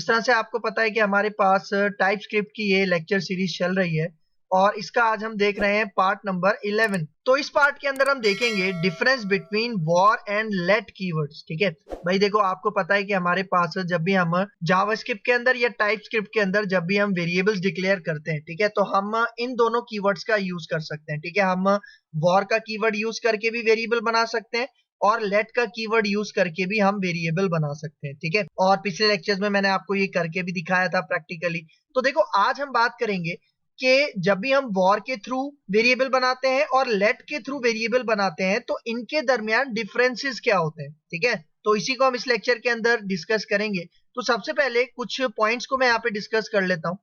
तरह से आपको पता है कि हमारे पास टाइप स्क्रिप्ट की ये लेक्चर सीरीज चल रही है और इसका आज हम देख रहे हैं पार्ट नंबर 11। तो इस पार्ट के अंदर हम देखेंगे difference between war and let keywords. ठीक है भाई, देखो आपको पता है कि हमारे पास जब भी हम जावास्क्रिप्ट के अंदर या टाइप स्क्रिप्ट के अंदर जब भी हम वेरिएबल्स डिक्लेयर करते हैं, ठीक है, तो हम इन दोनों कीवर्ड्स का यूज कर सकते हैं। ठीक है, हम वॉर का कीवर्ड यूज करके भी वेरिएबल बना सकते हैं और लेट का कीवर्ड यूज करके भी हम वेरिएबल बना सकते हैं। ठीक है, और पिछले लेक्चर्स में मैंने आपको ये करके भी दिखाया था प्रैक्टिकली। तो देखो आज हम बात करेंगे कि जब भी हम वॉर के थ्रू वेरिएबल बनाते हैं और लेट के थ्रू वेरिएबल बनाते हैं तो इनके दरमियान डिफरेंसेस क्या होते हैं। ठीक है, तो इसी को हम इस लेक्चर के अंदर डिस्कस करेंगे। तो सबसे पहले कुछ पॉइंट्स को मैं यहाँ पे डिस्कस कर लेता हूं।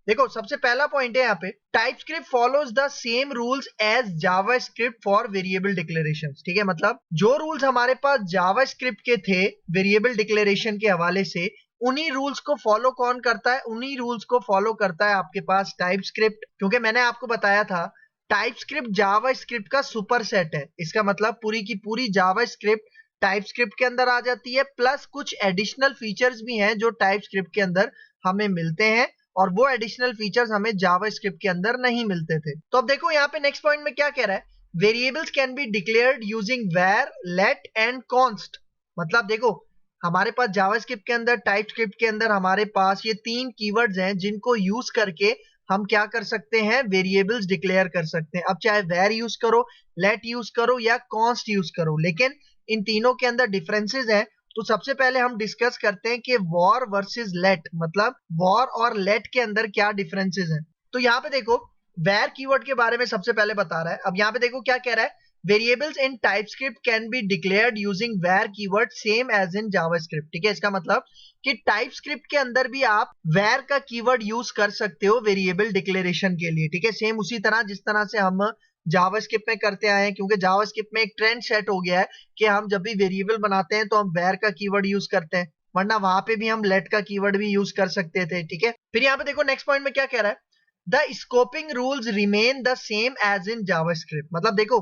देखो सबसे पहला पॉइंट है यहाँ पे, TypeScript follows the same rules as JavaScript for variable declarations. ठीक है, मतलब जो रूल्स हमारे पास जावास्क्रिप्ट के थे वेरिएबल डिक्लेरेशन के हवाले से, उन्हीं रूल्स को फॉलो कौन करता है? उन्हीं रूल्स को फॉलो करता है आपके पास टाइपस्क्रिप्ट। क्योंकि मैंने आपको बताया था टाइपस्क्रिप्ट जावास्क्रिप्ट का सुपर सेट है। इसका मतलब पूरी की पूरी जावास्क्रिप्ट टाइपस्क्रिप्ट के अंदर आ जाती है, प्लस कुछ एडिशनल फीचर्स भी हैं जो टाइपस्क्रिप्ट के अंदर हमें मिलते हैं और वो एडिशनल फीचर्स हमें जावास्क्रिप्ट के अंदर नहीं मिलते थे। तो अब देखो यहाँ पे नेक्स्ट पॉइंट में क्या कह रहा है, variables can be declared using var, let and const. मतलब देखो हमारे पास जावास्क्रिप्ट के अंदर, टाइपस्क्रिप्ट के अंदर हमारे पास ये तीन कीवर्ड्स हैं जिनको यूज करके हम क्या कर सकते हैं, वेरिएबल्स डिक्लेयर कर सकते हैं। अब चाहे वेर यूज करो, लेट यूज करो या कॉन्स्ट यूज करो, लेकिन इन तीनों के अंदर डिफरेंसेस हैं। तो सबसे पहले हम डिस्कस करते हैं कि वॉर वर्सेस लेट, मतलब वॉर और लेट के अंदर क्या डिफरेंसेस हैं। तो यहाँ पे देखो वेर कीवर्ड के बारे में सबसे पहले बता रहा है। अब यहाँ पे देखो क्या कह रहा है, variables in TypeScript can be declared using var keyword same as in JavaScript. ठीक है, इसका मतलब कि टाइपस्क्रिप्ट के अंदर भी आप वेर का कीवर्ड यूज कर सकते हो वेरिएबल डिक्लेरेशन के लिए। ठीक है, सेम उसी तरह जिस तरह से हम जावास्क्रिप्ट में करते आए हैं, क्योंकि जावास्क्रिप्ट में एक ट्रेंड सेट हो गया है कि हम जब भी वेरिएबल बनाते हैं तो हम वेर का कीवर्ड यूज करते हैं, वरना वहां पे भी हम लेट का कीवर्ड भी यूज कर सकते थे। ठीक है, फिर यहाँ पे देखो नेक्स्ट पॉइंट में क्या कह रहा है, the scoping rules remain the same as in JavaScript. मतलब देखो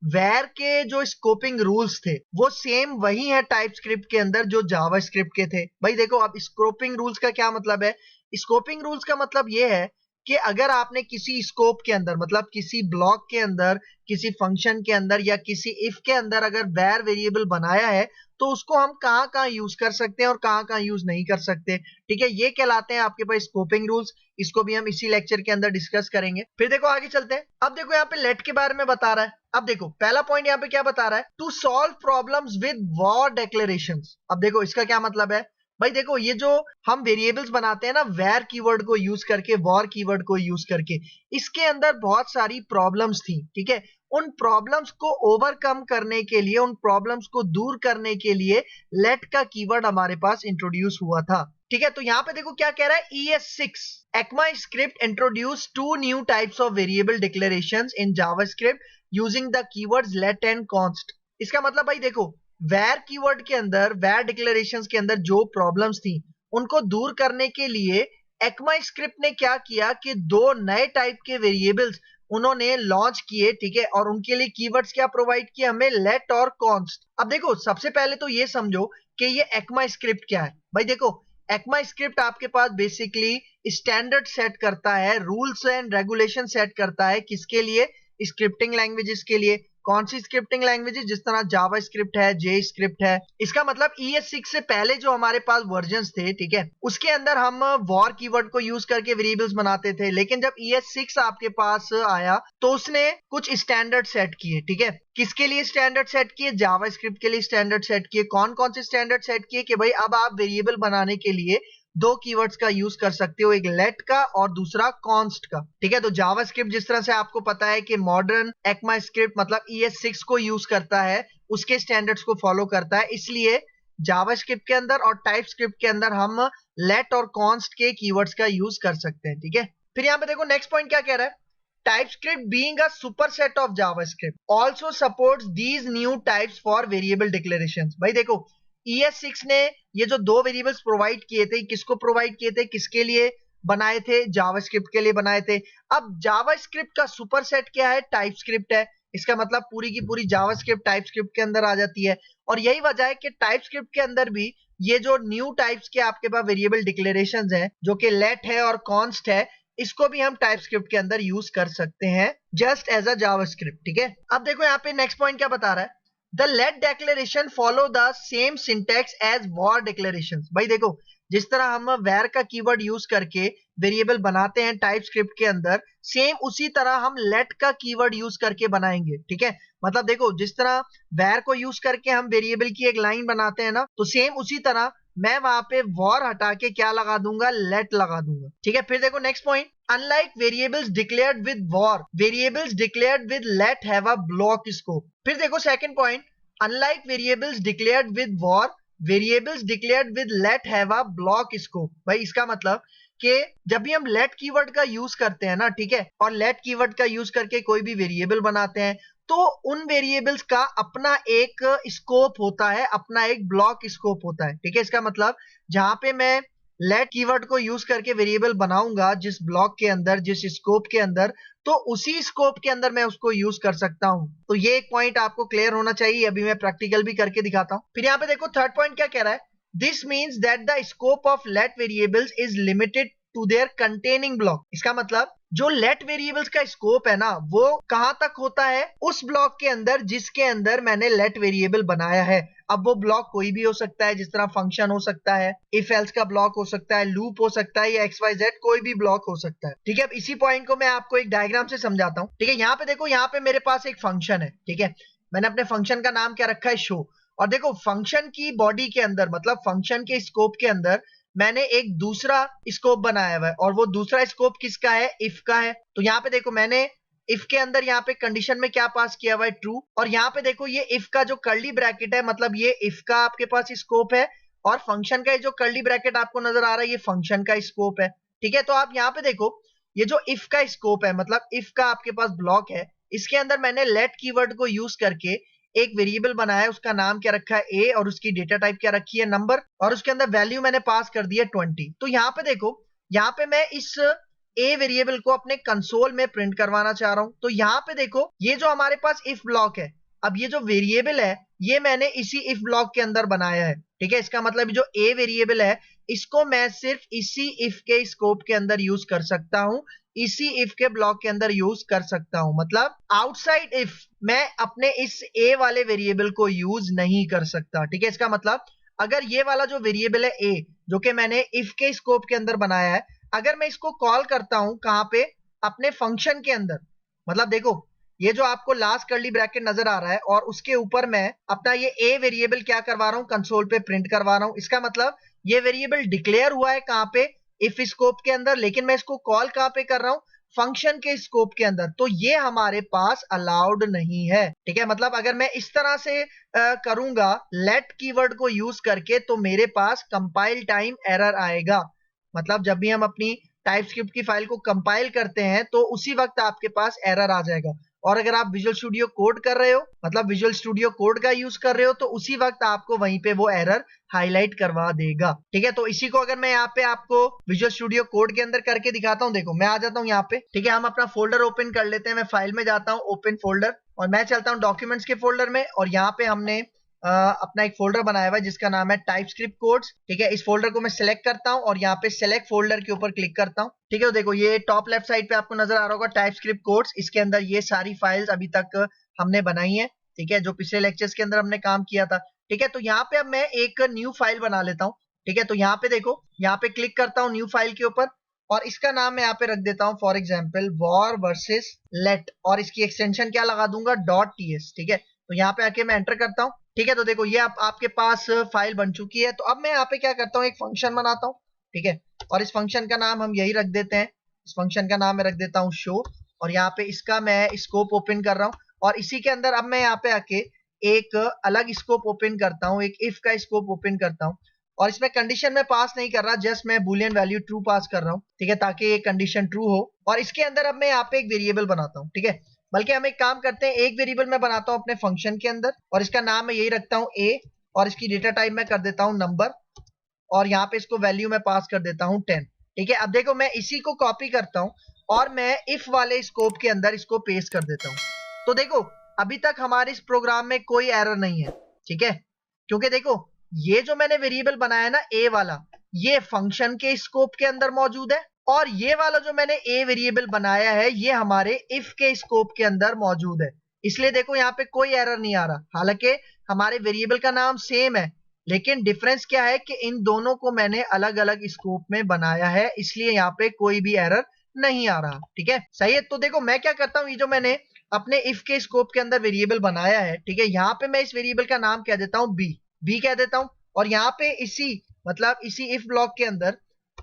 वेर के जो स्कोपिंग रूल्स थे वो सेम वही है टाइपस्क्रिप्ट के अंदर जो जावास्क्रिप्ट के थे। भाई देखो अब स्कोपिंग रूल्स का क्या मतलब है, स्कोपिंग रूल्स का मतलब ये है कि अगर आपने किसी स्कोप के अंदर, मतलब किसी ब्लॉक के अंदर, किसी फंक्शन के अंदर या किसी इफ के अंदर अगर वेर वेरिएबल बनाया है तो उसको हम कहाँ कहाँ यूज कर सकते हैं और कहाँ कहाँ यूज नहीं कर सकते। ठीक है, ये कहलाते हैं आपके पास स्कोपिंग रूल्स। इसको भी हम इसी लेक्चर के अंदर डिस्कस करेंगे। फिर देखो आगे चलते हैं। अब देखो यहाँ पे लेट के बारे में बता रहा है। अब देखो पहला पॉइंट यहाँ पे क्या बता रहा है, to solve problems with var declarations. अब देखो इसका क्या मतलब है, भाई देखो ये जो हम वेरिएबल्स बनाते हैं ना वेर कीवर्ड को यूज करके, वॉर कीवर्ड को यूज करके, इसके अंदर बहुत सारी प्रॉब्लम्स थी। ठीक है, उन प्रॉब्लम्स को ओवरकम करने के लिए, उन प्रॉब्लम्स को दूर करने के लिए लेट का कीवर्ड हमारे पास इंट्रोड्यूस हुआ था। ठीक है, तो यहाँ पे देखो क्या कह रहा है, ES6 ECMAScript introduced two new types of variable declarations in JavaScript using the keywords let and const। इसका मतलब भाई देखो वेर कीवर्ड के अंदर, वेर डिक्लेरेशंस के अंदर जो प्रॉब्लम्स थी उनको दूर करने के लिए ECMAScript ने क्या किया कि दो नए टाइप के वेरिएबल्स उन्होंने लॉन्च किए। ठीक है, और उनके लिए कीवर्ड्स क्या प्रोवाइड किए हमें, लेट और कॉन्स्ट। अब देखो सबसे पहले तो ये समझो कि ये ECMAScript क्या है। भाई देखो ECMAScript आपके पास बेसिकली स्टैंडर्ड सेट करता है, रूल्स एंड रेगुलेशन सेट करता है, किसके लिए, स्क्रिप्टिंग लैंग्वेजेस के लिए। कौन सी स्क्रिप्टिंग लैंग्वेजेस, जिस तरह जावा स्क्रिप्ट है, जे स्क्रिप्ट है। इसका मतलब ES6 से पहले जो हमारे पास वर्जन्स थे, ठीक है, उसके अंदर हम वॉर कीवर्ड को यूज करके वेरिएबल्स बनाते थे। लेकिन जब ES6 आपके पास आया तो उसने कुछ स्टैंडर्ड सेट किए। ठीक है, किसके लिए स्टैंडर्ड सेट किए, जावा स्क्रिप्ट के लिए स्टैंडर्ड सेट किए। कौन कौन से स्टैंडर्ड सेट किए कि भाई अब आप वेरिएबल बनाने के लिए दो कीवर्ड्स का यूज कर सकते हो, एक लेट का और दूसरा कॉन्स्ट का। ठीक है, तो जावास्क्रिप्ट जिस तरह से आपको पता है कि मॉडर्न ECMAScript मतलब ES6 को यूज करता है, उसके स्टैंडर्ड्स को फॉलो करता है, इसलिए जावास्क्रिप्ट के अंदर और टाइपस्क्रिप्ट के अंदर हम लेट और कॉन्स्ट के कीवर्ड्स का यूज कर सकते हैं। ठीक है, फिर यहाँ पे देखो नेक्स्ट पॉइंट क्या कह रहा है, TypeScript being a superset of JavaScript also supports these new types for variable declarations। भाई देखो ES6 ने ये जो दो वेरिएबल्स प्रोवाइड किए थे, किसको प्रोवाइड किए थे, किसके लिए बनाए थे, जावास्क्रिप्ट के लिए बनाए थे। अब जावास्क्रिप्ट का सुपरसेट क्या है, टाइपस्क्रिप्ट है। इसका मतलब पूरी की पूरी जावास्क्रिप्ट टाइपस्क्रिप्ट के अंदर आ जाती है। और यही वजह है कि टाइपस्क्रिप्ट के अंदर भी ये जो न्यू टाइप्स के आपके पास वेरिएबल डिक्लेरेशंस हैं जो कि लेट है और कॉन्स्ट है, इसको भी हम टाइपस्क्रिप्ट के अंदर यूज कर सकते हैं जस्ट एज अ जावास्क्रिप्ट। ठीक है, अब देखो यहाँ पे नेक्स्ट पॉइंट क्या बता रहा है, the let declaration follow the same syntax as var declaration. भाई देखो, जिस तरह हम वैर का कीवर्ड यूज करके वेरिएबल बनाते हैं टाइपस्क्रिप्ट के अंदर, सेम उसी तरह हम लेट का कीवर्ड यूज करके बनाएंगे। ठीक है, मतलब देखो जिस तरह वैर को यूज करके हम वेरिएबल की एक लाइन बनाते हैं ना, तो सेम उसी तरह मैं वहां पे वॉर हटा के क्या लगा दूंगा, लेट लगा दूंगा। ठीक है, फिर देखो next point, unlike variables declared with var, variables declared with let have a block scope. फिर देखो second point, unlike variables declared with var, variables declared with let have a block scope. भाई इसका मतलब कि जब भी हम लेट कीवर्ड का यूज करते हैं ना, ठीक है, और लेट कीवर्ड का यूज करके कोई भी वेरिएबल बनाते हैं, तो उन वेरिएबल्स का अपना एक स्कोप होता है, अपना एक ब्लॉक स्कोप होता है। ठीक है, इसका मतलब जहां पे मैं लेट कीवर्ड को यूज करके वेरिएबल बनाऊंगा जिस ब्लॉक के अंदर, जिस स्कोप के अंदर, तो उसी स्कोप के अंदर मैं उसको यूज कर सकता हूं। तो ये एक पॉइंट आपको क्लियर होना चाहिए, अभी मैं प्रैक्टिकल भी करके दिखाता हूं। फिर यहाँ पे देखो थर्ड पॉइंट क्या कह रहा है, this means that the scope of let variables is limited to their containing block. इसका मतलब जो लेट वेरिएबल्स का स्कोप है ना, वो कहां तक होता है, उस ब्लॉक के अंदर जिसके अंदर मैंने लेट वेरिएबल बनाया है। अब वो ब्लॉक कोई भी हो सकता है, जिस तरह फंक्शन हो सकता है, इफ एल्स का ब्लॉक हो सकता है, लूप हो सकता है, या XYZ कोई भी ब्लॉक हो सकता है। ठीक है, अब इसी पॉइंट को मैं आपको एक डायग्राम से समझाता हूं। ठीक है, यहाँ पे देखो, यहाँ पे मेरे पास एक फंक्शन है। ठीक है, मैंने अपने फंक्शन का नाम क्या रखा है, शो। और देखो फंक्शन की बॉडी के अंदर, मतलब फंक्शन के स्कोप के अंदर मैंने एक दूसरा स्कोप बनाया हुआ है, और वो दूसरा स्कोप किसका है, इफ का है। तो यहाँ पे देखो मैंने इफ के अंदर यहाँ पे कंडीशन में क्या पास किया हुआ है, ट्रू। और यहाँ पे देखो ये इफ का जो कर्ली ब्रैकेट है, मतलब ये इफ का आपके पास स्कोप है, और फंक्शन का जो कर्ली ब्रैकेट आपको नजर आ रहा है, ये फंक्शन का स्कोप है। ठीक है, तो आप यहाँ पे देखो, ये जो इफ का स्कोप है, मतलब इफ का आपके पास ब्लॉक है, इसके अंदर मैंने लेट कीवर्ड को यूज करके एक वेरिएबल बनाया है, उसका नाम क्या रखा है, ए, और उसकी डेटा टाइप क्या रखी है, नंबर, और उसके अंदर वैल्यू मैंने पास कर दी है 20। तो यहाँ पे देखो, यहाँ पे मैं इस ए वेरिएबल को अपने कंसोल में प्रिंट करवाना चाह रहा हूं। तो यहाँ पे देखो, ये जो हमारे पास इफ ब्लॉक है, अब ये जो वेरिएबल है, ये मैंने इसी इफ ब्लॉक के अंदर बनाया है। ठीक है, इसका मतलब जो ए वेरिएबल है, इसको मैं सिर्फ इसी इफ के स्कोप के अंदर यूज कर सकता हूं, इसी इफ के ब्लॉक के अंदर यूज कर सकता हूं। मतलब आउटसाइड इफ मैं अपने इस ए वाले वेरिएबल को यूज नहीं कर सकता। ठीक है, इसका मतलब अगर ये वाला जो वेरिएबल है ए, जो कि मैंने इफ के स्कोप के अंदर बनाया है, अगर मैं इसको कॉल करता हूं कहां पे, अपने फंक्शन के अंदर, मतलब देखो ये जो आपको लास्ट कर्ली ब्रैकेट नजर आ रहा है, और उसके ऊपर मैं अपना ये ए वेरिएबल क्या करवा रहा हूं, कंसोल पे प्रिंट करवा रहा हूं। इसका मतलब ये वेरिएबल डिक्लेयर हुआ है कहां पे, इफ स्कोप के अंदर, लेकिन मैं इसको कॉल कहां पे कर रहा हूं, फंक्शन के स्कोप के अंदर। तो ये हमारे पास अलाउड नहीं है। ठीक है, मतलब अगर मैं इस तरह से करूंगा लेट कीवर्ड को यूज करके, तो मेरे पास कंपाइल टाइम एरर आएगा। मतलब जब भी हम अपनी टाइपस्क्रिप्ट की फाइल को कंपाइल करते हैं, तो उसी वक्त आपके पास एरर आ जाएगा। और अगर आप विजुअल स्टूडियो कोड कर रहे हो, मतलब विजुअल स्टूडियो कोड का यूज कर रहे हो, तो उसी वक्त आपको वहीं पे वो एरर हाईलाइट करवा देगा। ठीक है, तो इसी को अगर मैं यहाँ पे आपको विजुअल स्टूडियो कोड के अंदर करके दिखाता हूँ, देखो मैं आ जाता हूँ यहाँ पे। ठीक है, हम अपना फोल्डर ओपन कर लेते हैं। मैं फाइल में जाता हूँ, ओपन फोल्डर, और मैं चलता हूँ डॉक्यूमेंट्स के फोल्डर में, और यहाँ पे हमने अपना एक फोल्डर बनाया हुआ है जिसका नाम है टाइपस्क्रिप्ट कोड्स। ठीक है, इस फोल्डर को मैं सिलेक्ट करता हूं, और यहाँ पे सिलेक्ट फोल्डर के ऊपर क्लिक करता हूं। ठीक है, तो देखो ये टॉप लेफ्ट साइड पे आपको नजर आ रहा होगा टाइपस्क्रिप्ट कोड्स। इसके अंदर ये सारी फाइल्स अभी तक हमने बनाई है। ठीक है, जो पिछले लेक्चर्स के अंदर हमने काम किया था। ठीक है, तो यहाँ पे अब मैं एक न्यू फाइल बना लेता हूँ। ठीक है, तो यहाँ पे देखो, यहाँ पे क्लिक करता हूँ न्यू फाइल के ऊपर, और इसका नाम मैं यहाँ पे रख देता हूँ for example var versus let, और इसकी एक्सटेंशन क्या लगा दूंगा, .ts। ठीक है, तो यहाँ पे आके मैं एंटर करता हूँ। ठीक है, तो देखो ये आपके पास फाइल बन चुकी है। तो अब मैं यहाँ पे क्या करता हूँ, एक फंक्शन बनाता हूँ। ठीक है, और इस फंक्शन का नाम हम यही रख देते हैं। इस फंक्शन का नाम मैं रख देता हूँ शो, और यहाँ पे इसका मैं स्कोप ओपन कर रहा हूँ, और इसी के अंदर अब मैं यहाँ पे आके एक अलग स्कोप ओपन करता हूँ, एक इफ का स्कोप ओपन करता हूँ, और इसमें कंडीशन में पास नहीं कर रहा, जस्ट मैं बूलियन वैल्यू ट्रू पास कर रहा हूँ। ठीक है, ताकि ये कंडीशन ट्रू हो, और इसके अंदर अब मैं यहाँ पे एक वेरिएबल बनाता हूँ। ठीक है, बल्कि हम एक काम करते हैं, एक वेरिएबल मैं बनाता हूं अपने फंक्शन के अंदर, और इसका नाम मैं यही रखता हूं ए, और इसकी डेटा टाइप मैं कर देता हूं नंबर, और यहाँ पे इसको वैल्यू मैं पास कर देता हूं 10। ठीक है, अब देखो मैं इसी को कॉपी करता हूं, और मैं इफ वाले स्कोप के अंदर इसको पेस्ट कर देता हूं। तो देखो अभी तक हमारे इस प्रोग्राम में कोई एरर नहीं है। ठीक है, क्योंकि देखो ये जो मैंने वेरिएबल बनाया ना ए वाला, ये फंक्शन के स्कोप के अंदर मौजूद है, और ये वाला जो मैंने ए वेरिएबल बनाया है ये हमारे इफ के स्कोप के अंदर मौजूद है। इसलिए देखो यहाँ पे कोई एरर नहीं आ रहा, हालांकि हमारे वेरिएबल का नाम सेम है, लेकिन डिफरेंस क्या है कि इन दोनों को मैंने अलग अलग स्कोप में बनाया है, इसलिए यहाँ पे कोई भी एरर नहीं आ रहा। ठीक है, सही है। तो देखो मैं क्या करता हूँ, ये जो मैंने अपने इफ के स्कोप के अंदर वेरिएबल बनाया है, ठीक है, यहाँ पे मैं इस वेरिएबल का नाम कह देता हूँ बी कह देता हूँ, और यहाँ पे इसी इफ ब्लॉक के अंदर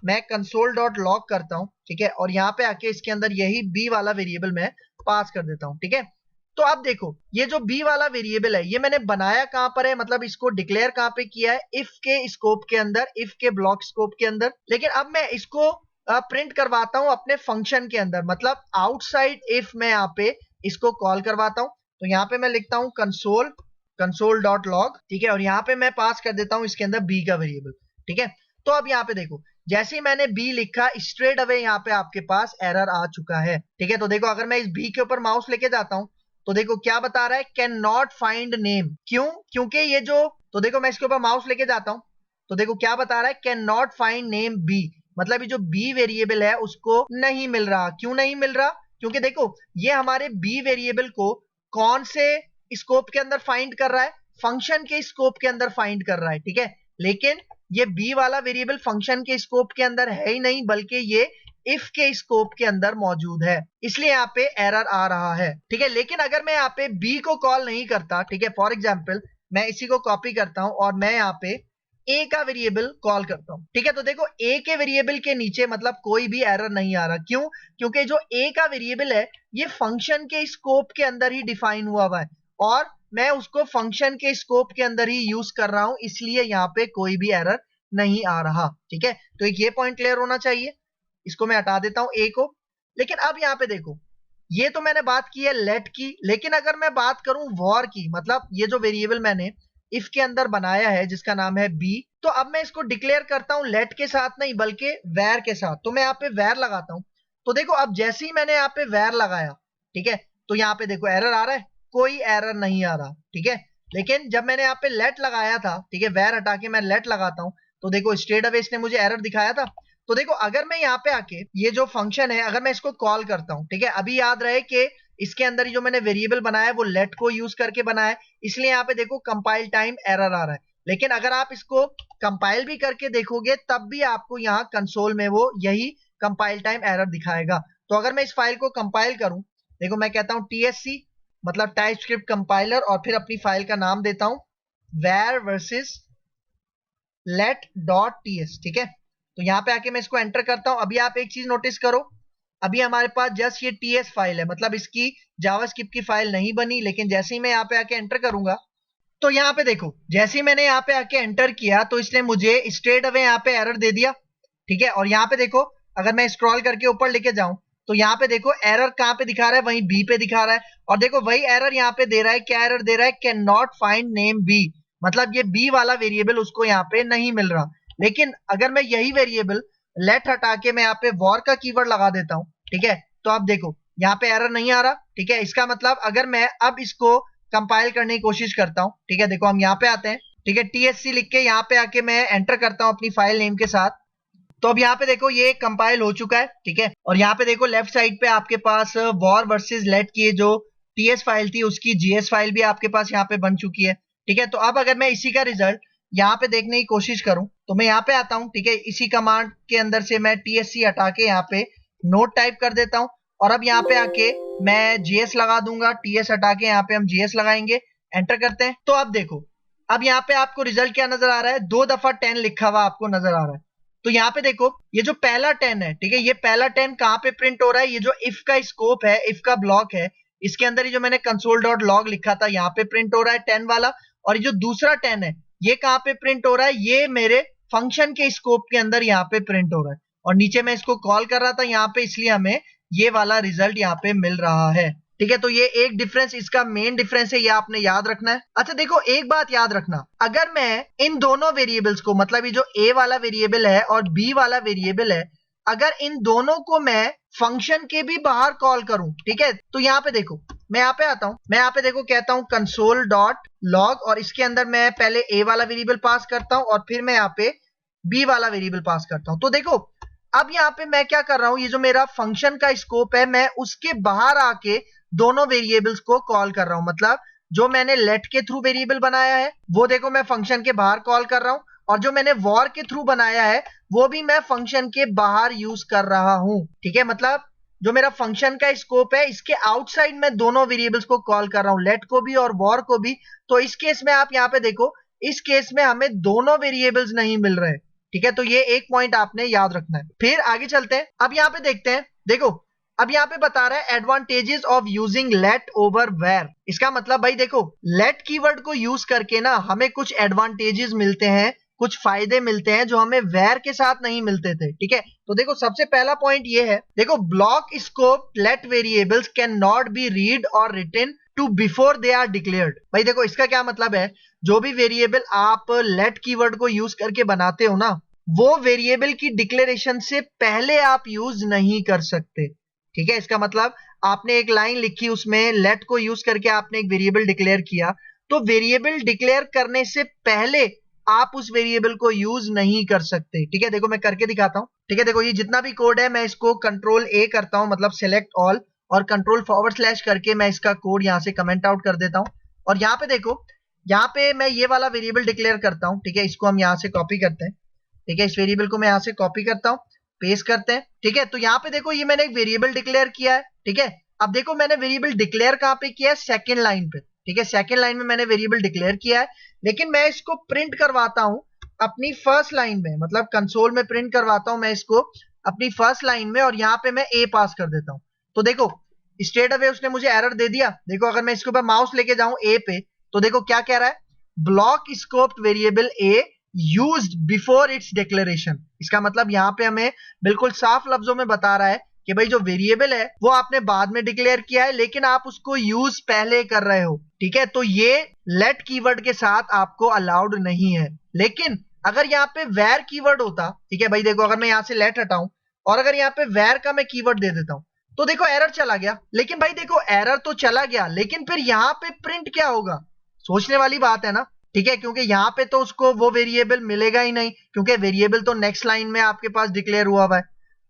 मैं कंसोल डॉट लॉग करता हूँ। ठीक है, और यहाँ पे आके इसके अंदर यही बी वाला वेरिएबल मैं पास कर देता हूँ। ठीक है, तो अब देखो ये जो बी वाला वेरिएबल है ये मैंने बनाया कहां पर है, मतलब इसको डिक्लेयर कहां पे किया है, इफ के स्कोप के अंदर, इफ के ब्लॉक स्कोप के अंदर। लेकिन अब मैं इसको प्रिंट करवाता हूं अपने फंक्शन के अंदर, मतलब आउटसाइड इफ मैं यहाँ पे इसको कॉल करवाता हूं। तो यहाँ पे मैं लिखता हूं कंसोल डॉट लॉग। ठीक है, और यहाँ पे मैं पास कर देता हूं इसके अंदर बी का वेरिएबल। ठीक है, तो अब यहाँ पे देखो जैसे ही मैंने बी लिखा स्ट्रेट अवे यहाँ पे आपके पास एरर आ चुका है। ठीक है, तो देखो अगर मैं इस बी के ऊपर माउस लेके जाता हूं तो देखो क्या बता रहा है, कैन नॉट फाइंड नेम। क्यों? क्योंकि ये जो, तो देखो मैं इसके ऊपर माउस लेके जाता हूं तो देखो क्या बता रहा है, cannot find name B, मतलब ये जो बी वेरिएबल है उसको नहीं मिल रहा। क्यों नहीं मिल रहा? क्योंकि देखो ये हमारे बी वेरिएबल को कौन से स्कोप के अंदर फाइंड कर रहा है, फंक्शन के स्कोप के अंदर फाइंड कर रहा है। ठीक है, लेकिन ये बी वाला वेरिएबल फंक्शन के स्कोप के अंदर है ही नहीं, बल्कि ये इफ के स्कोप के अंदर मौजूद है, इसलिए यहाँ पे एरर आ रहा है। ठीक है, लेकिन अगर मैं यहाँ पे बी को कॉल नहीं करता, ठीक है, फॉर एग्जांपल मैं इसी को कॉपी करता हूं और मैं यहाँ पे ए का वेरिएबल कॉल करता हूं। ठीक है, तो देखो ए के वेरिएबल के नीचे मतलब कोई भी एरर नहीं आ रहा। क्यों? क्योंकि जो ए का वेरिएबल है ये फंक्शन के स्कोप के अंदर ही डिफाइन हुआ है और मैं उसको फंक्शन के स्कोप के अंदर ही यूज कर रहा हूं, इसलिए यहाँ पे कोई भी एरर नहीं आ रहा। ठीक है, तो एक ये पॉइंट क्लियर होना चाहिए। इसको मैं हटा देता हूं ए को। लेकिन अब यहाँ पे देखो ये तो मैंने बात की है लेट की, लेकिन अगर मैं बात करूं वॉर की, मतलब ये जो वेरिएबल मैंने इफ के अंदर बनाया है जिसका नाम है बी, तो अब मैं इसको डिक्लेयर करता हूं लेट के साथ नहीं बल्कि वैर के साथ। तो मैं यहाँ पे वैर लगाता हूं, तो देखो अब जैसे ही मैंने यहाँ पे वैर लगाया, ठीक है, तो यहाँ पे देखो एरर आ रहा है, कोई एरर नहीं आ रहा। ठीक है, लेकिन जब मैंने यहाँ पे लेट लगाया था, ठीक है, वैर हटा के मैं लेट लगाता हूं तो देखो स्ट्रेट अवे इसने मुझे एरर दिखाया था। तो देखो अगर मैं यहाँ पे आके ये जो फंक्शन है अगर मैं इसको कॉल करता हूं, ठीक है, अभी याद रहे कि इसके अंदर जो मैंने वेरिएबल बनाया है वो लेट को यूज करके बनाया है, इसलिए यहाँ पे देखो कंपाइल टाइम एरर आ रहा है। लेकिन अगर आप इसको कंपाइल भी करके देखोगे तब भी आपको यहाँ कंसोल में वो यही कंपाइल टाइम एरर दिखाएगा। तो अगर मैं इस फाइल को कंपाइल करूं, देखो मैं कहता हूं TSC मतलब टाइपस्क्रिप्ट कंपाइलर और फिर अपनी फाइल का नाम देता हूं var versus let.ts। ठीक है, तो यहाँ पे आके मैं इसको एंटर करता हूं। अभी आप एक चीज नोटिस करो, अभी हमारे पास जस्ट ये ts फाइल है, मतलब इसकी जावास्क्रिप्ट की फाइल नहीं बनी। लेकिन जैसे ही मैं यहाँ पे आके एंटर करूंगा तो यहाँ पे देखो जैसे ही मैंने यहाँ पे आके एंटर किया तो इसने मुझे स्ट्रेट अवे यहाँ पे एरर दे दिया। ठीक है, और यहाँ पे देखो अगर मैं स्क्रॉल करके ऊपर लेके जाऊं तो यहाँ पे देखो एरर कहाँ पे दिखा रहा है, वहीं बी पे दिखा रहा है। और देखो वही एरर यहाँ पे दे रहा है, क्या एरर दे रहा है, cannot find name B, मतलब ये बी वाला वेरिएबल उसको यहाँ पे नहीं मिल रहा। लेकिन अगर मैं यही वेरिएबल लेट हटा के मैं यहाँ पे वॉर का कीवर्ड लगा देता हूँ, ठीक है, तो अब देखो यहाँ पे एरर नहीं आ रहा। ठीक है, इसका मतलब अगर मैं अब इसको कंपाइल करने की कोशिश करता हूँ, ठीक है, देखो हम यहाँ पे आते हैं, ठीक है, TSC लिख के यहाँ पे आके मैं एंटर करता हूँ अपनी फाइल नेम के साथ, तो अब यहाँ पे देखो ये कंपाइल हो चुका है। ठीक है, और यहाँ पे देखो लेफ्ट साइड पे आपके पास वॉर वर्सेस लेट की जो TS फाइल थी उसकी GS फाइल भी आपके पास यहाँ पे बन चुकी है। ठीक है, तो अब अगर मैं इसी का रिजल्ट यहाँ पे देखने की कोशिश करूं तो मैं यहाँ पे आता हूं, ठीक है, इसी कमांड के अंदर से मैं TSC हटा के यहाँ पे नोट टाइप कर देता हूं और अब यहाँ पे आके मैं GS लगा दूंगा, TS हटा के यहाँ पे हम GS लगाएंगे, एंटर करते हैं। तो अब देखो अब यहाँ पे आपको रिजल्ट क्या नजर आ रहा है, 2 दफा 10 लिखा हुआ आपको नजर आ रहा है। तो यहाँ पे देखो ये जो पहला 10 है, ठीक है, ये पहला 10 कहाँ पे प्रिंट हो रहा है, ये जो इफ का स्कोप है, इफ का ब्लॉक है, इसके अंदर ही जो मैंने console.log लिखा था यहाँ पे प्रिंट हो रहा है 10 वाला। और ये जो दूसरा 10 है ये कहाँ पे प्रिंट हो रहा है, ये मेरे फंक्शन के स्कोप के अंदर यहाँ पे प्रिंट हो रहा है और नीचे मैं इसको कॉल कर रहा था यहाँ पे, इसलिए हमें ये वाला रिजल्ट यहाँ पे मिल रहा है। ठीक है, तो ये एक डिफरेंस, इसका मेन डिफरेंस है, ये आपने याद रखना है। अच्छा देखो एक बात याद रखना, अगर मैं इन दोनों वेरिएबल्स को, मतलब ये जो ए वाला वेरिएबल है और बी वाला वेरिएबल है, अगर इन दोनों को मैं फंक्शन के भी बाहर कॉल करूं, ठीक है, तो यहाँ पे देखो मैं यहाँ पे आता हूँ, मैं यहाँ पे देखो कहता हूँ कंसोल डॉट लॉग, और इसके अंदर मैं पहले ए वाला वेरिएबल पास करता हूँ और फिर मैं यहाँ पे बी वाला वेरिएबल पास करता हूँ। तो देखो अब यहाँ पे मैं क्या कर रहा हूँ, ये जो मेरा फंक्शन का स्कोप है, मैं उसके बाहर आके दोनों वेरिएबल्स को कॉल कर रहा हूँ। मतलब जो मैंने लेट के थ्रू वेरिएबल बनाया है वो देखो मैं फंक्शन के बाहर कॉल कर रहा हूँ, और जो मैंने वॉर के थ्रू बनाया है वो भी मैं फंक्शन के बाहर यूज कर रहा हूँ। ठीक है, मतलब जो मेरा फंक्शन का स्कोप है इसके आउटसाइड मैं दोनों वेरिएबल्स को कॉल कर रहा हूँ, लेट को भी और वॉर को भी। तो इस केस में आप यहाँ पे देखो, इस केस में हमें दोनों वेरिएबल्स नहीं मिल रहे। ठीक है, तो ये एक पॉइंट आपने याद रखना है। फिर आगे चलते हैं, अब यहाँ पे देखते हैं, देखो अब यहाँ पे बता रहा है advantages of using let over var. इसका मतलब भाई देखो लेट कीवर्ड को यूज करके ना हमें कुछ एडवांटेजेस मिलते हैं, कुछ फायदे मिलते हैं जो हमें वेर के साथ नहीं मिलते थे। ठीक है, तो देखो सबसे पहला पॉइंट ये है, देखो block scope let variables can not be read और written to before they are declared. भाई देखो इसका क्या मतलब है, जो भी वेरिएबल आप लेट कीवर्ड को यूज करके बनाते हो ना, वो वेरिएबल की डिक्लेरेशन से पहले आप यूज नहीं कर सकते। ठीक है, इसका मतलब आपने एक लाइन लिखी, उसमें लेट को यूज करके आपने एक वेरिएबल डिक्लेयर किया, तो वेरिएबल डिक्लेयर करने से पहले आप उस वेरिएबल को यूज नहीं कर सकते। ठीक है, देखो मैं करके दिखाता हूं। ठीक है, देखो ये जितना भी कोड है मैं इसको कंट्रोल ए करता हूं, मतलब सिलेक्ट ऑल, और कंट्रोल फॉरवर्ड स्लैश करके मैं इसका कोड यहां से कमेंट आउट कर देता हूं। और यहाँ पे देखो, यहाँ पे मैं ये वाला वेरिएबल डिक्लेयर करता हूं। ठीक है, इसको हम यहाँ से कॉपी करते हैं। ठीक है, इस वेरिएबल को मैं यहाँ से कॉपी करता हूँ, पेस्ट करते हैं। ठीक है, तो यहाँ पे देखो ये मैंने एक वेरिएबल डिक्लेयर किया है। ठीक है, अब देखो मैंने वेरिएबल डिक्लेयर कहाँ पे किया है, सेकंड लाइन पे। ठीक है, सेकंड लाइन में मैंने वेरिएबल डिक्लेयर किया है, लेकिन मैं इसको प्रिंट करवाता हूं अपनी फर्स्ट लाइन में, मतलब कंसोल में प्रिंट करवाता हूं मैं इसको अपनी फर्स्ट लाइन में, और यहाँ पे मैं ए पास कर देता हूं। तो देखो स्ट्रेट अवे उसने मुझे एरर दे दिया। देखो अगर मैं इसके ऊपर माउस लेके जाऊं ए पे, तो देखो क्या कह रहा है, block scoped variable A used before it's declaration. इसका मतलब यहाँ पे हमें बिल्कुल साफ लफ्जों में बता रहा है कि भाई जो वेरिएबल है वो आपने बाद में डिक्लेयर किया है, लेकिन आप उसको यूज पहले कर रहे हो। ठीक है, तो ये लेट कीवर्ड के साथ आपको अलाउड नहीं है। लेकिन अगर यहाँ पे वेर कीवर्ड होता, ठीक है भाई देखो अगर मैं यहाँ से लेट हटाऊं और अगर यहाँ पे वेर का मैं कीवर्ड दे देता हूं, तो देखो एरर चला गया। लेकिन भाई देखो एरर तो चला गया, लेकिन फिर यहाँ पे प्रिंट क्या होगा, सोचने वाली बात है ना। ठीक है, क्योंकि यहाँ पे तो उसको वो वेरिएबल मिलेगा ही नहीं, क्योंकि वेरिएबल तो नेक्स्ट लाइन में आपके पास डिक्लेयर हुआ हुआ है।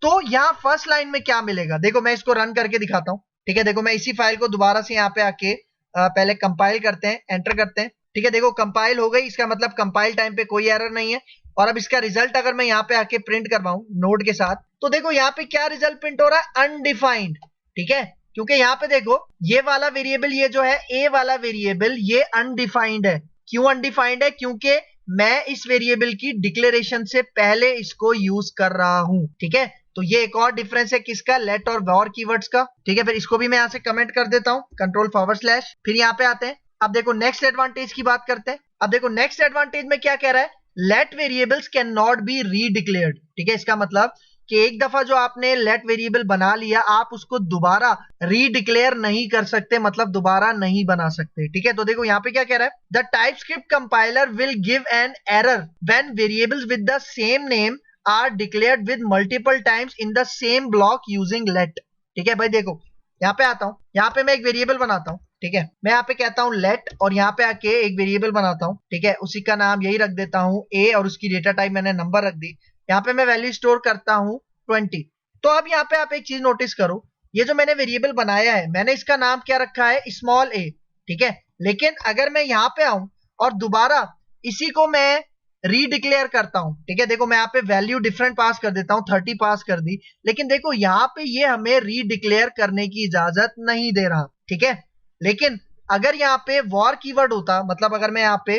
तो यहाँ फर्स्ट लाइन में क्या मिलेगा, देखो मैं इसको रन करके दिखाता हूँ। ठीक है, देखो मैं इसी फाइल को दोबारा से यहाँ पे आके पहले कंपाइल करते हैं, एंटर करते हैं। ठीक है, देखो कंपाइल हो गई, इसका मतलब कंपाइल टाइम पे कोई एरर नहीं है। और अब इसका रिजल्ट अगर मैं यहाँ पे आके प्रिंट करवाऊं नोड के साथ, तो देखो यहाँ पे क्या रिजल्ट प्रिंट हो रहा है, अनडिफाइंड। ठीक है, क्योंकि यहाँ पे देखो ये वाला वेरिएबल, ये जो है ए वाला वेरिएबल, ये अनडिफाइंड है। क्यों अनडिफाइंड है, क्योंकि मैं इस वेरिएबल की डिक्लेरेशन से पहले इसको यूज कर रहा हूं। ठीक है, तो ये एक और डिफरेंस है किसका, लेट और वॉर कीवर्ड्स का। ठीक है, फिर इसको भी मैं यहाँ से कमेंट कर देता हूँ, कंट्रोल फॉरवर्ड स्लैश। फिर यहाँ पे आते हैं, अब देखो नेक्स्ट एडवांटेज की बात करते हैं। अब देखो नेक्स्ट एडवांटेज में क्या कह रहा है, let variables can not be redeclared. ठीक है, इसका मतलब कि एक दफा जो आपने लेट वेरिएबल बना लिया, आप उसको दोबारा रीडिक्लेयर नहीं कर सकते, मतलब दोबारा नहीं बना सकते। ठीक है, तो देखो यहाँ पे क्या कह रहा है, the TypeScript compiler will give an error when variables with the same name are declared with multiple times in the same block using let. ठीक है भाई देखो यहाँ पे आता हूँ, यहाँ पे मैं एक वेरिएबल बनाता हूँ। ठीक है, मैं यहाँ पे कहता हूँ लेट, और यहाँ पे आके एक वेरिएबल बनाता हूँ। ठीक है, उसी का नाम यही रख देता हूँ ए, और उसकी डेटा टाइप मैंने नंबर रख दी। यहाँ पे मैं वैल्यू स्टोर करता हूँ 20। तो अब यहाँ पे आप एक चीज नोटिस करो, ये जो मैंने वेरिएबल बनाया है, मैंने इसका नाम क्या रखा है, स्मॉल ए। ठीक है, लेकिन अगर मैं यहाँ पे आऊं और दोबारा इसी को मैं रीडिक्लेयर करता हूं, ठीक है, देखो मैं यहाँ पे वैल्यू डिफरेंट पास कर देता हूं, 30 पास कर दी, लेकिन देखो यहाँ पे ये हमें रीडिक्लेयर करने की इजाजत नहीं दे रहा। ठीक है, लेकिन अगर यहाँ पे वॉर कीवर्ड होता, मतलब अगर मैं यहाँ पे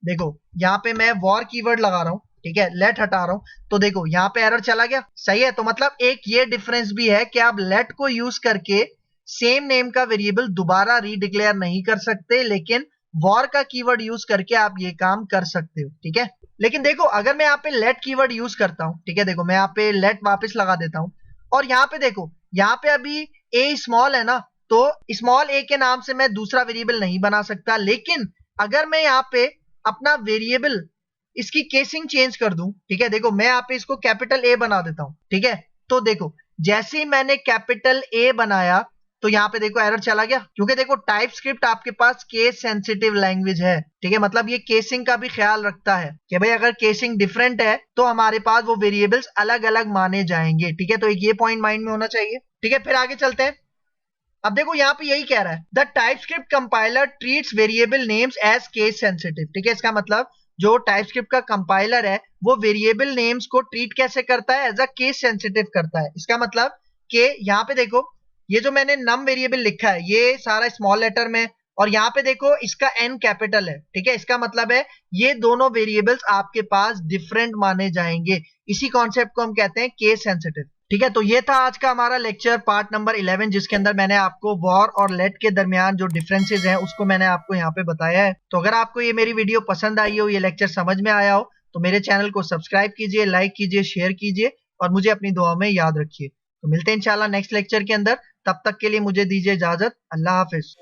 देखो यहाँ पे मैं वॉर कीवर्ड लगा रहा हूं, ठीक है, लेट हटा रहा हूं, तो देखो यहाँ पे एरर चला गया। सही है, तो मतलब एक ये डिफरेंस भी है कि आप लेट को यूज करके सेम नेम का वेरिएबल दोबारा रीडिक्लेयर नहीं कर सकते, लेकिन वॉर का कीवर्ड यूज करके आप ये काम कर सकते हो। ठीक है, लेकिन देखो अगर मैं यहाँ पे लेट कीवर्ड यूज करता हूँ, ठीक है, देखो मैं यहाँ पे लेट वापस लगा देता हूँ, और यहाँ पे देखो यहाँ पे अभी ए स्मॉल है ना, तो स्मॉल ए के नाम से मैं दूसरा वेरिएबल नहीं बना सकता। लेकिन अगर मैं यहाँ पे अपना वेरिएबल इसकी केसिंग चेंज कर दूं, ठीक है, देखो मैं यहाँ पे इसको कैपिटल ए बना देता हूं। ठीक है, तो देखो जैसे ही मैंने कैपिटल ए बनाया, तो यहाँ पे देखो एरर चला गया, क्योंकि देखो टाइप स्क्रिप्ट आपके पास केस सेंसिटिव लैंग्वेज है, ठीक है, मतलब ये केसिंग का भी ख्याल रखता है कि भाई अगर केसिंग डिफरेंट है तो हमारे पास वो वेरिएबल्स अलग अलग माने जाएंगे, ठीक है, तो एक ये पॉइंट माइंड में होना चाहिए, ठीक है। फिर आगे चलते हैं। अब देखो यहाँ पे यही कह रहा है, the TypeScript compiler treats variable names as case sensitive, ठीक है, इसका मतलब जो टाइपस्क्रिप्ट का कंपाइलर है वो वेरिएबल नेम्स को ट्रीट कैसे करता है, एज अ केस सेंसिटिव करता है। इसका मतलब कि यहाँ पे देखो ये जो मैंने नम वेरिएबल लिखा है ये सारा स्मॉल लेटर में, और यहाँ पे देखो इसका एन कैपिटल है, ठीक है, इसका मतलब है ये दोनों वेरिएबल्स आपके पास डिफरेंट माने जाएंगे। इसी कॉन्सेप्ट को हम कहते हैं केस सेंसिटिव, ठीक है। तो ये था आज का हमारा लेक्चर पार्ट नंबर 11, जिसके अंदर मैंने आपको वॉर और लेट के दरमियान जो डिफरेंसेस हैं उसको मैंने आपको यहाँ पे बताया है। तो अगर आपको ये मेरी वीडियो पसंद आई हो, ये लेक्चर समझ में आया हो, तो मेरे चैनल को सब्सक्राइब कीजिए, लाइक कीजिए, शेयर कीजिए और मुझे अपनी दुआ में याद रखिए। तो मिलते हैं इंशाल्लाह नेक्स्ट लेक्चर के अंदर, तब तक के लिए मुझे दीजिए इजाजत। अल्लाह हाफिज।